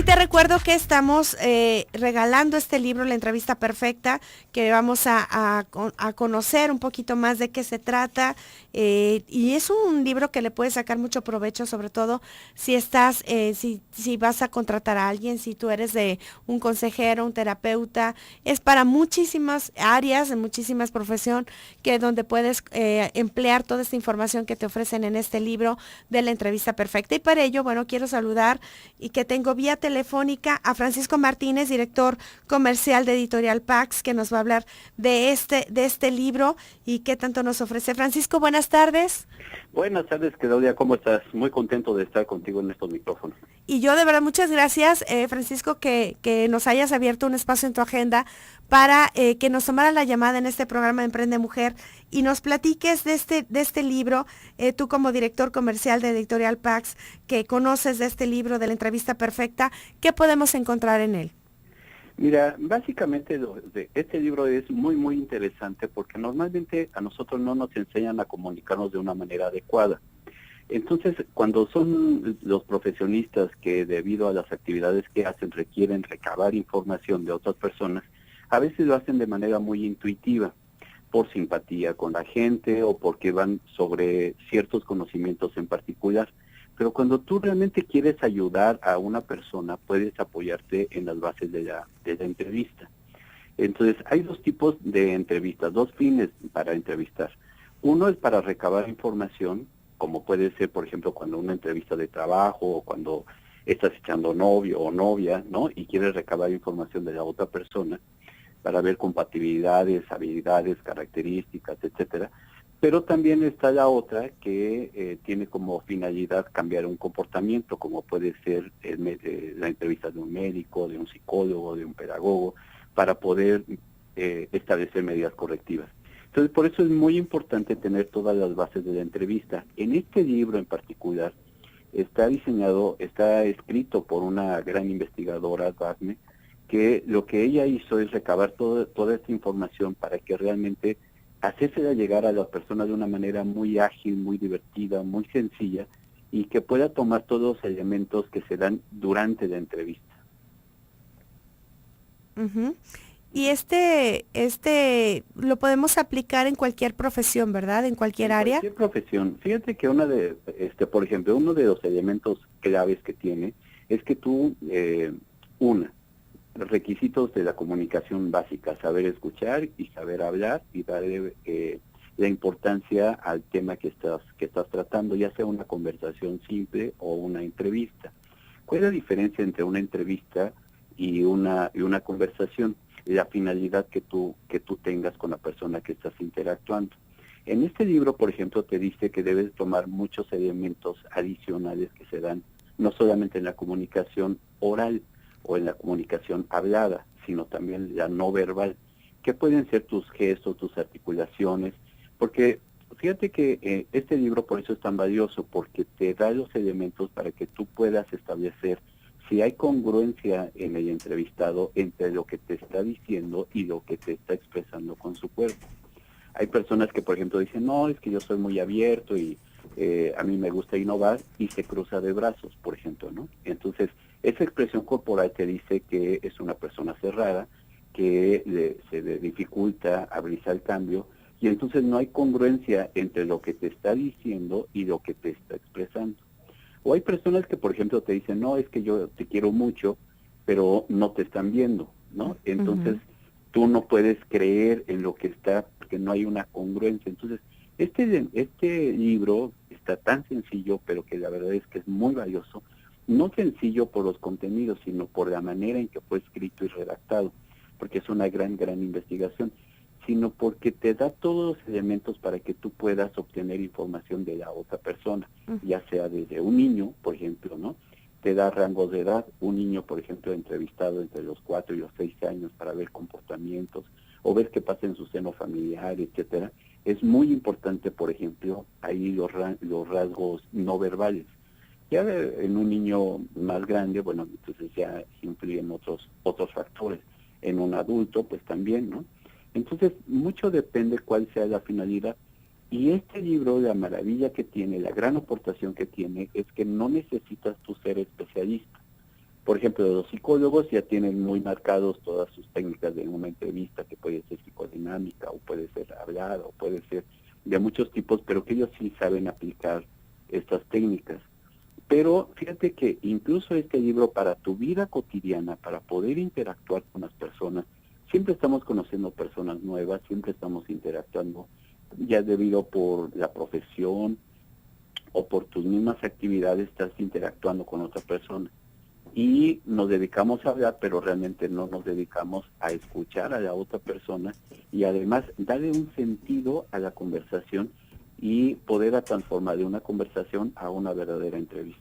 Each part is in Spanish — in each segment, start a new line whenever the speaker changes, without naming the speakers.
te recuerdo que estamos regalando este libro, La Entrevista Perfecta, que vamos a conocer un poquito más de qué se trata. Y es un libro que le puedes sacar mucho provecho, sobre todo si vas a contratar a alguien, si tú eres de un consejero, un terapeuta. Es para muchísimas áreas, en muchísimas profesiones, que donde puedes emplear toda esta información que te ofrecen en este libro de La Entrevista Perfecta. Y para ello, bueno, quiero saludar y que tengo vía telefónica a Francisco Martínez, director comercial de Editorial Pax, que nos va a hablar de este libro y qué tanto nos ofrece. Francisco, buenas tardes.
Buenas tardes, Claudia, ¿cómo estás? Muy contento de estar contigo en estos micrófonos.
Y yo de verdad muchas gracias, Francisco, que nos hayas abierto un espacio en tu agenda para que nos tomara la llamada en este programa de Emprende Mujer y nos platiques de este libro, tú como director comercial de Editorial Pax, que conoces de este libro de La Entrevista Perfecta, ¿qué podemos encontrar en él?
Mira, básicamente este libro es muy interesante porque normalmente a nosotros no nos enseñan a comunicarnos de una manera adecuada. Entonces, cuando son los profesionistas que debido a las actividades que hacen requieren recabar información de otras personas, a veces lo hacen de manera muy intuitiva, por simpatía con la gente o porque van sobre ciertos conocimientos en particular. Pero cuando tú realmente quieres ayudar a una persona, puedes apoyarte en las bases de la entrevista. Entonces, hay dos tipos de entrevistas, dos fines para entrevistar. Uno es para recabar información, como puede ser, por ejemplo, cuando una entrevista de trabajo o cuando estás echando novio o novia, ¿no? Y quieres recabar información de la otra persona para ver compatibilidades, habilidades, características, etcétera. Pero también está la otra que tiene como finalidad cambiar un comportamiento, como puede ser la entrevista de un médico, de un psicólogo, de un pedagogo, para poder establecer medidas correctivas. Entonces, por eso es muy importante tener todas las bases de la entrevista. En este libro en particular está escrito por una gran investigadora, Daphne, que lo que ella hizo es recabar toda esta información para que realmente hacérsela llegar a las personas de una manera muy ágil, muy divertida, muy sencilla y que pueda tomar todos los elementos que se dan durante la entrevista.
Uh-huh. Y este lo podemos aplicar en cualquier profesión, ¿verdad? En cualquier
En
área.
cualquier profesión, fíjate que por ejemplo, uno de los elementos claves que tiene es que tú, requisitos de la comunicación básica, saber escuchar y saber hablar y darle la importancia al tema que estás tratando, ya sea una conversación simple o una entrevista. ¿Cuál es la diferencia entre una entrevista y una conversación? La finalidad que tú tengas con la persona que estás interactuando. En este libro, por ejemplo, te dice que debes tomar muchos elementos adicionales que se dan no solamente en la comunicación oral o en la comunicación hablada, sino también la no verbal, que pueden ser tus gestos, tus articulaciones, porque fíjate que este libro por eso es tan valioso, porque te da los elementos para que tú puedas establecer si hay congruencia en el entrevistado entre lo que te está diciendo y lo que te está expresando con su cuerpo. Hay personas que, por ejemplo, dicen, no, es que yo soy muy abierto y a mí me gusta innovar y se cruza de brazos, por ejemplo, ¿no? Entonces, esa expresión corporal te dice que es una persona cerrada, que se le dificulta abrirse al cambio y entonces no hay congruencia entre lo que te está diciendo y lo que te está expresando. O hay personas que, por ejemplo, te dicen, no, es que yo te quiero mucho, pero no te están viendo, ¿no? Entonces,
Uh-huh.
tú no puedes creer en lo que está, porque no hay una congruencia. Entonces, este libro está tan sencillo, pero que la verdad es que es muy valioso, no sencillo por los contenidos, sino por la manera en que fue escrito y redactado, porque es una gran investigación, sino porque te da todos los elementos para que tú puedas obtener información de la otra persona,
Uh-huh.
ya sea desde un niño, por ejemplo, ¿no? Te da rangos de edad, un niño, por ejemplo, entrevistado entre los 4 y los 6 años para ver comportamientos o ver qué pasa en su seno familiar, etcétera. Es muy importante, por ejemplo, ahí los rasgos no verbales. Ya en un niño más grande, bueno, entonces ya influyen otros factores. En un adulto, pues también, ¿no? Entonces, mucho depende cuál sea la finalidad. Y este libro, la maravilla que tiene, la gran aportación que tiene, es que no necesitas tú ser especialista. Por ejemplo, los psicólogos ya tienen muy marcados todas sus técnicas de una entrevista, que puede ser psicodinámica, o puede ser hablada, o puede ser de muchos tipos, pero que ellos sí saben aplicar estas técnicas. Pero fíjate que incluso este libro, para tu vida cotidiana, para poder interactuar con las personas, siempre estamos conociendo personas nuevas, siempre estamos interactuando, ya debido por la profesión o por tus mismas actividades, estás interactuando con otra persona. Y nos dedicamos a hablar, pero realmente no nos dedicamos a escuchar a la otra persona y además darle un sentido a la conversación y poder transformar de una conversación a una verdadera entrevista.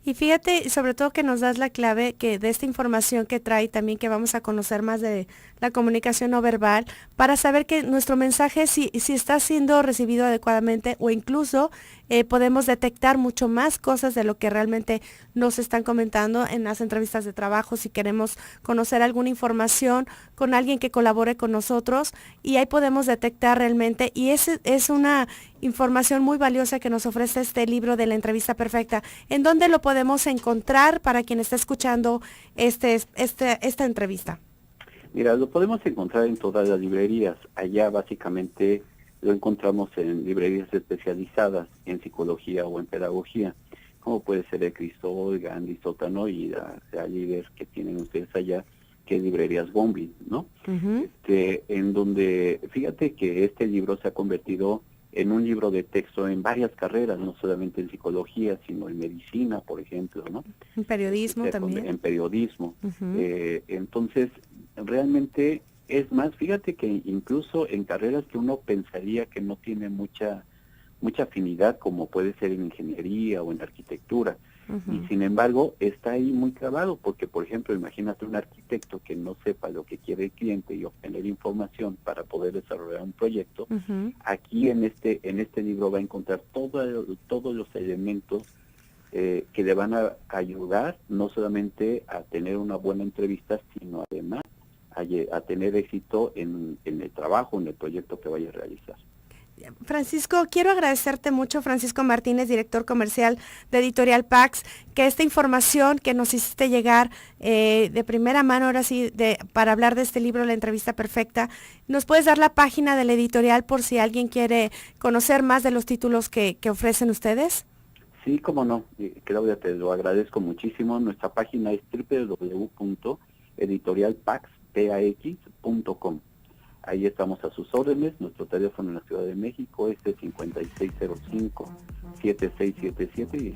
Y fíjate, sobre todo que nos das la clave que de esta información que trae también, que vamos a conocer más de la comunicación no verbal, para saber que nuestro mensaje si está siendo recibido adecuadamente, o incluso podemos detectar mucho más cosas de lo que realmente nos están comentando en las entrevistas de trabajo, si queremos conocer alguna información con alguien que colabore con nosotros, y ahí podemos detectar realmente, y es una información muy valiosa que nos ofrece este libro de la entrevista perfecta. ¿En dónde lo podemos encontrar para quien está escuchando esta entrevista?
Mira, lo podemos encontrar en todas las librerías. Allá básicamente lo encontramos en librerías especializadas en psicología o en pedagogía, como puede ser el Crisol, Gandhi, Sótano y la líder que tienen ustedes allá, que es librerías Bombi, ¿no?
Uh-huh.
En donde, fíjate que este libro se ha convertido en un libro de texto en varias carreras, no solamente en psicología, sino en medicina, por ejemplo, ¿no?
En periodismo también.
En periodismo.
Uh-huh.
Entonces, realmente es más, fíjate que incluso en carreras que uno pensaría que no tiene mucha afinidad, como puede ser en ingeniería o en arquitectura,
uh-huh.
y sin embargo está ahí muy clavado, porque por ejemplo, imagínate un arquitecto que no sepa lo que quiere el cliente y obtener información para poder desarrollar un proyecto.
Uh-huh.
Aquí en este libro va a encontrar todos los elementos que le van a ayudar no solamente a tener una buena entrevista, sino además a tener éxito en el trabajo, en el proyecto que vaya a realizar.
Francisco, quiero agradecerte mucho, Francisco Martínez, director comercial de Editorial Pax, que esta información que nos hiciste llegar de primera mano, ahora sí, para hablar de este libro, La entrevista perfecta. ¿Nos puedes dar la página de la editorial por si alguien quiere conocer más de los títulos que ofrecen ustedes?
Sí, cómo no, Claudia, te lo agradezco muchísimo. Nuestra página es www.editorialpax.com. Ahí estamos a sus órdenes. Nuestro teléfono en la Ciudad de México es el 5605-7677 y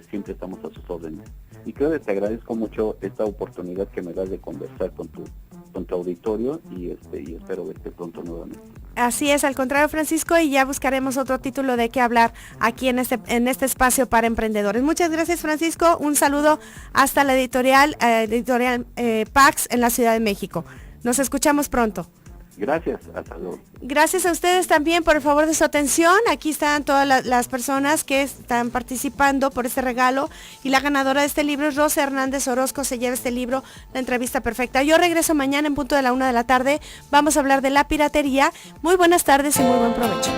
siempre estamos a sus órdenes. Y creo que te agradezco mucho esta oportunidad que me das de conversar con tu auditorio y espero verte pronto nuevamente.
Así es, al contrario, Francisco, y ya buscaremos otro título de qué hablar aquí en este espacio para emprendedores. Muchas gracias, Francisco. Un saludo hasta la editorial Pax en la Ciudad de México. Nos escuchamos pronto.
Gracias, hasta luego.
Gracias a ustedes también por el favor de su atención. Aquí están todas las personas que están participando por este regalo, y la ganadora de este libro es Rosa Hernández Orozco. Se lleva este libro, La entrevista perfecta. Yo regreso mañana en punto de la 1 de la tarde. Vamos a hablar de la piratería. Muy buenas tardes y muy buen provecho.